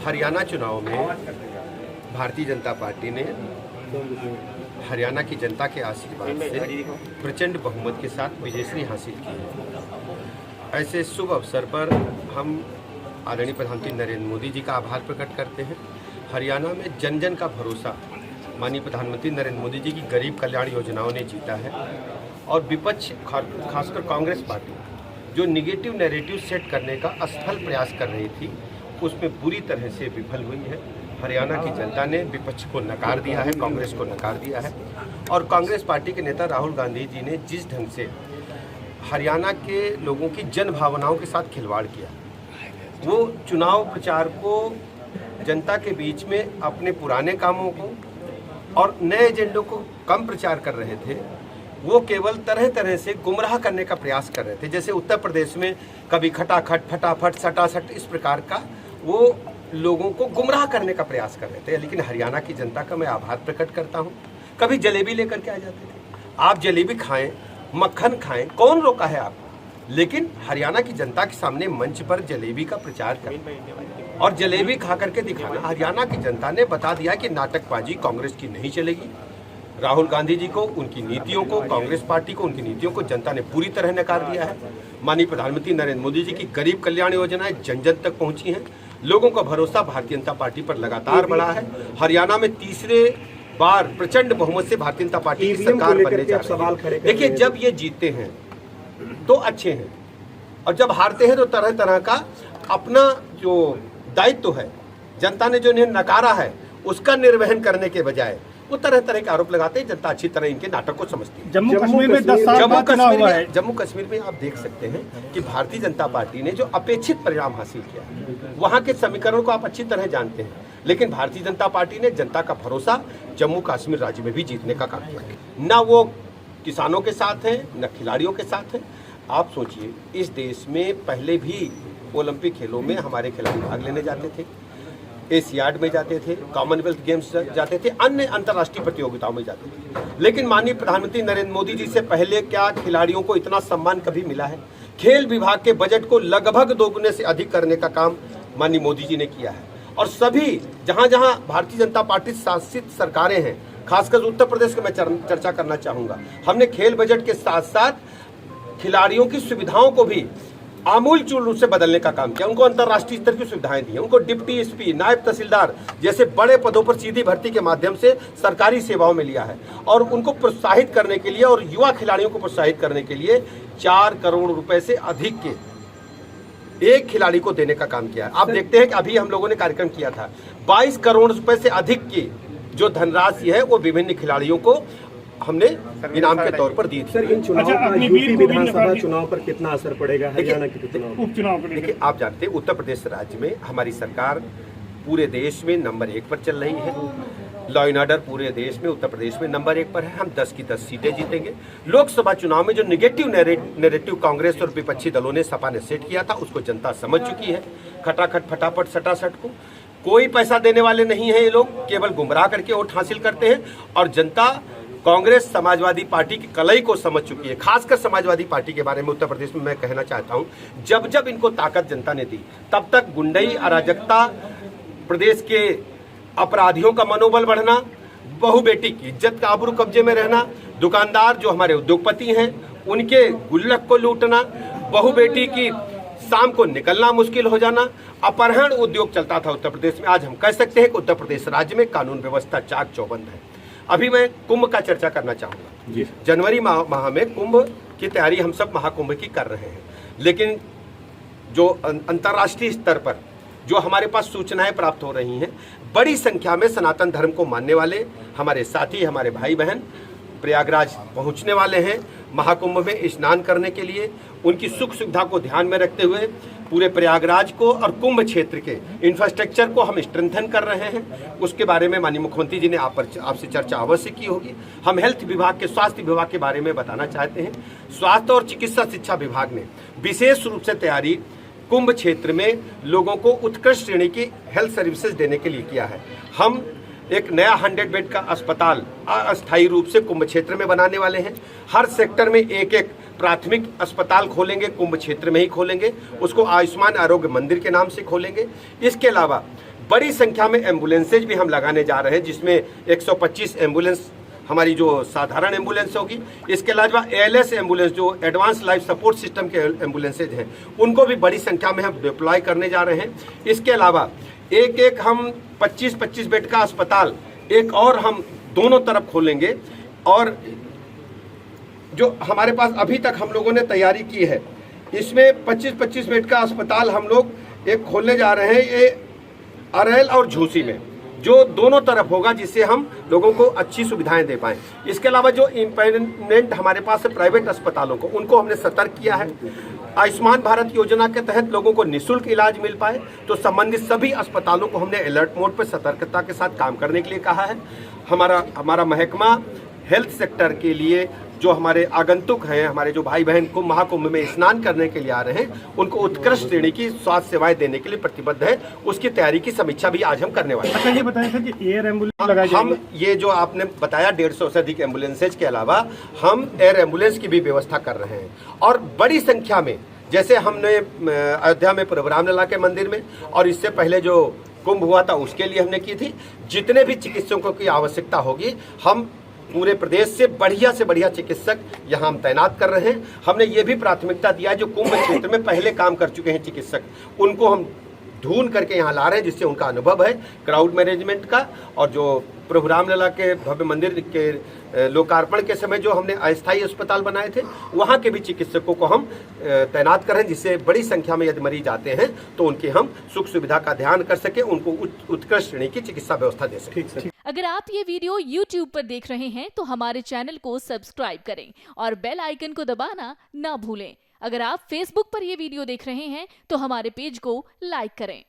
हरियाणा चुनाव में भारतीय जनता पार्टी ने हरियाणा की जनता के आशीर्वाद से प्रचंड बहुमत के साथ विजयश्री हासिल की है। ऐसे शुभ अवसर पर हम आदरणीय प्रधानमंत्री नरेंद्र मोदी जी का आभार प्रकट करते हैं। हरियाणा में जन जन का भरोसा माननीय प्रधानमंत्री नरेंद्र मोदी जी की गरीब कल्याण योजनाओं ने जीता है और विपक्ष खासकर कांग्रेस पार्टी जो निगेटिव नैरेटिव सेट करने का असफल प्रयास कर रही थी उसमें बुरी तरह से विफल हुई है। हरियाणा की जनता ने विपक्ष को नकार दिया है, कांग्रेस को नकार दिया है और कांग्रेस पार्टी के नेता राहुल गांधी जी ने जिस ढंग से हरियाणा के लोगों की जन भावनाओं के साथ खिलवाड़ किया, वो चुनाव प्रचार को जनता के बीच में अपने पुराने कामों को और नए एजेंडों को कम प्रचार कर रहे थे। वो केवल तरह तरह से गुमराह करने का प्रयास कर रहे थे। जैसे उत्तर प्रदेश में कभी खटाखट, फटाफट, सटासट, इस प्रकार का वो लोगों को गुमराह करने का प्रयास कर रहे थे। लेकिन हरियाणा की जनता का मैं आभार प्रकट करता हूँ। कभी जलेबी लेकर के आ जाते थे, आप जलेबी खाएं, मक्खन खाएं, कौन रोका है आपको? लेकिन हरियाणा की जनता के सामने मंच पर जलेबी का प्रचार करना और जलेबी खा करके दिखाना, हरियाणा की जनता ने बता दिया कि नाटकबाजी कांग्रेस की नहीं चलेगी। राहुल गांधी जी को, उनकी नीतियों को, कांग्रेस पार्टी को, उनकी नीतियों को जनता ने पूरी तरह नकार दिया है। माननीय प्रधानमंत्री नरेंद्र मोदी जी की गरीब कल्याण योजनाएं जन जन तक पहुंची हैं। लोगों का भरोसा भारतीय जनता पार्टी पर लगातार बढ़ा है। हरियाणा में तीसरे बार प्रचंड बहुमत से भारतीय जनता पार्टी की सरकार बनने जा रही है। देखिए, जब ये जीतते हैं तो अच्छे हैं और जब हारते हैं तो तरह तरह का अपना जो दायित्व है, जनता ने जो इन्हें नकारा है उसका निर्वहन करने के बजाय वो तरह तरह के आरोप लगाते हैं। जनता अच्छी तरह इनके नाटक को समझती है। जम्मू कश्मीर में 10 साल बाद चुनाव हुआ है। जम्मू कश्मीर में आप देख सकते हैं कि भारतीय जनता पार्टी ने जो अपेक्षित परिणाम हासिल किया, वहां के समीकरण को आप अच्छी तरह जानते हैं। लेकिन भारतीय जनता पार्टी ने जनता का भरोसा जम्मू कश्मीर राज्य में भी जीतने का काम किया। न वो किसानों के साथ है, न खिलाड़ियों के साथ है। आप सोचिए, इस देश में पहले भी ओलंपिक खेलों में हमारे खिलाड़ी भाग लेने जाते थे, एशियाड में जाते थे, कॉमनवेल्थ गेम्स जाते थे, अन्य अंतर्राष्ट्रीय प्रतियोगिताओं में जाते थे। लेकिन माननीय प्रधानमंत्री नरेंद्र मोदी जी से पहले क्या खिलाड़ियों को इतना सम्मान कभी मिला है? खेल विभाग के बजट को लगभग दोगुने से अधिक करने का काम माननीय मोदी जी ने किया है। और सभी जहां जहां भारतीय जनता पार्टी शासित सरकारें हैं, खासकर उत्तर प्रदेश की मैं चर्चा करना चाहूंगा, हमने खेल बजट के साथ साथ खिलाड़ियों की सुविधाओं को भी आमूलचूल रूप से बदलने का काम किया। उनको अंतर्राष्ट्रीय स्तर की सुविधाएं दी, उनको डिप्टी एसपी, नायब तहसीलदार जैसे बड़े पदों पर सीधी भर्ती के माध्यम से सरकारी सेवाओं में लिया है और उनको प्रोत्साहित करने के लिए और युवा खिलाड़ियों को प्रोत्साहित करने के लिए 4 करोड़ रुपए से अधिक के एक खिलाड़ी को देने का काम किया है। आप देखते हैं कि अभी हम लोगों ने कार्यक्रम किया था, 22 करोड़ रुपए से अधिक की जो धनराशि है वो विभिन्न खिलाड़ियों को हमने इनाम के तौर पर दी थी। सर, इन चुनाव का यूपी विधानसभा चुनाव पर कितना असर पड़ेगा हरियाणा के उपचुनाव पर? देखिए, आप जानते हैं उत्तर प्रदेश राज्य में हमारी सरकार पूरे देश में नंबर 1 पर चल रही है। लॉ एंड ऑर्डर पूरे देश में उत्तर प्रदेश में नंबर 1 पर है। हम 10 की 10 सीटें जीतेंगे। लोकसभा चुनाव में जो निगेटिव नैरेटिव कांग्रेस और विपक्षी दलों ने, सपा ने सेट किया था, उसको जनता समझ चुकी है। खटाखट, फटाफट, सटासट को कोई पैसा देने वाले नहीं है। ये लोग केवल गुमराह करके वोट हासिल करते हैं और जनता कांग्रेस समाजवादी पार्टी की कलई को समझ चुकी है। खासकर समाजवादी पार्टी के बारे में उत्तर प्रदेश में मैं कहना चाहता हूं, जब जब इनको ताकत जनता ने दी तब तक गुंडई, अराजकता, प्रदेश के अपराधियों का मनोबल बढ़ना, बहु बेटी की इज्जत का आबरू कब्जे में रहना, दुकानदार जो हमारे उद्योगपति हैं उनके गुल्लक को लूटना, बहु बेटी की शाम को निकलना मुश्किल हो जाना, अपहरण उद्योग चलता था उत्तर प्रदेश में। आज हम कह सकते हैं कि उत्तर प्रदेश राज्य में कानून व्यवस्था चाक चौबंद है। अभी मैं कुंभ का चर्चा करना चाहूंगा। जनवरी माह में कुंभ की तैयारी हम सब महाकुंभ की कर रहे हैं, लेकिन जो अंतर्राष्ट्रीय स्तर पर जो हमारे पास सूचनाएं प्राप्त हो रही हैं, बड़ी संख्या में सनातन धर्म को मानने वाले हमारे साथी, हमारे भाई बहन प्रयागराज पहुंचने वाले हैं महाकुंभ में स्नान करने के लिए। उनकी सुख सुविधा को ध्यान में रखते हुए पूरे प्रयागराज को और कुंभ क्षेत्र के इंफ्रास्ट्रक्चर को हम स्ट्रेंथन कर रहे हैं। उसके बारे में माननीय मुख्यमंत्री जी ने आपसे चर्चा अवश्य की होगी। हम हेल्थ विभाग के, स्वास्थ्य विभाग के बारे में बताना चाहते हैं। स्वास्थ्य और चिकित्सा शिक्षा विभाग ने विशेष रूप से तैयारी कुंभ क्षेत्र में लोगों को उत्कृष्ट श्रेणी की हेल्थ सर्विसेज देने के लिए किया है। हम एक नया 100 बेड का अस्पताल अस्थायी रूप से कुंभ क्षेत्र में बनाने वाले हैं। हर सेक्टर में एक एक प्राथमिक अस्पताल खोलेंगे, कुंभ क्षेत्र में ही खोलेंगे। उसको आयुष्मान आरोग्य मंदिर के नाम से खोलेंगे। इसके अलावा बड़ी संख्या में एम्बुलेंसेज भी हम लगाने जा रहे हैं, जिसमें 125 एम्बुलेंस हमारी जो साधारण एम्बुलेंस होगी, इसके अलावा ALS एम्बुलेंस जो एडवांस लाइफ सपोर्ट सिस्टम के एम्बुलेंसेज हैं उनको भी बड़ी संख्या में हम डिप्लॉय करने जा रहे हैं। इसके अलावा एक हम 25-25 बेड का अस्पताल एक और हम दोनों तरफ खोलेंगे। और जो हमारे पास अभी तक हम लोगों ने तैयारी की है, इसमें 25-25 बेड का अस्पताल हम लोग एक खोलने जा रहे हैं, ये अरैल और झूसी में, जो दोनों तरफ होगा, जिससे हम लोगों को अच्छी सुविधाएं दे पाएं। इसके अलावा जो इंडिपेंडेंट हमारे पास है प्राइवेट अस्पतालों को, उनको हमने सतर्क किया है। आयुष्मान भारत योजना के तहत लोगों को निःशुल्क इलाज मिल पाए, तो संबंधित सभी अस्पतालों को हमने अलर्ट मोड पर सतर्कता के साथ काम करने के लिए कहा है। हमारा महकमा हेल्थ सेक्टर के लिए जो हमारे आगंतुक हैं, हमारे जो भाई बहन कुंभ महाकुंभ में स्नान करने के लिए आ रहे हैं, उनको उत्कृष्ट श्रेणी की स्वास्थ्य सेवाएं देने के लिए प्रतिबद्ध है। उसकी तैयारी की समीक्षा भी आज हम करने वाले हैं। अच्छा, ये बताएं सर कि एयर एम्बुलेंस लगाई जाएगी? हम ये जो आपने बताया 150 से अधिक एम्बुलेंसेज के अलावा हम एयर एम्बुलेंस की भी व्यवस्था कर रहे हैं। और बड़ी संख्या में, जैसे हमने अयोध्या में प्रभु रामलला के मंदिर में और इससे पहले जो कुंभ हुआ था उसके लिए हमने की थी, जितने भी चिकित्सकों की आवश्यकता होगी हम पूरे प्रदेश से बढ़िया चिकित्सक यहाँ हम तैनात कर रहे हैं। हमने ये भी प्राथमिकता दिया है, जो कुंभ क्षेत्र में पहले काम कर चुके हैं चिकित्सक, उनको हम ढूंढ करके यहाँ ला रहे हैं, जिससे उनका अनुभव है क्राउड मैनेजमेंट का। और जो प्रभु रामलला के भव्य मंदिर के लोकार्पण के समय जो हमने अस्थायी अस्पताल बनाए थे, वहाँ के भी चिकित्सकों को हम तैनात कर रहे हैं, जिससे बड़ी संख्या में यदि मरीज आते हैं तो उनकी हम सुख सुविधा का ध्यान कर सके, उनको उत्कृष्ट श्रेणी की चिकित्सा व्यवस्था दे सके। अगर आप ये वीडियो YouTube पर देख रहे हैं तो हमारे चैनल को सब्सक्राइब करें और बेल आइकन को दबाना ना भूलें। अगर आप Facebook पर ये वीडियो देख रहे हैं तो हमारे पेज को लाइक करें।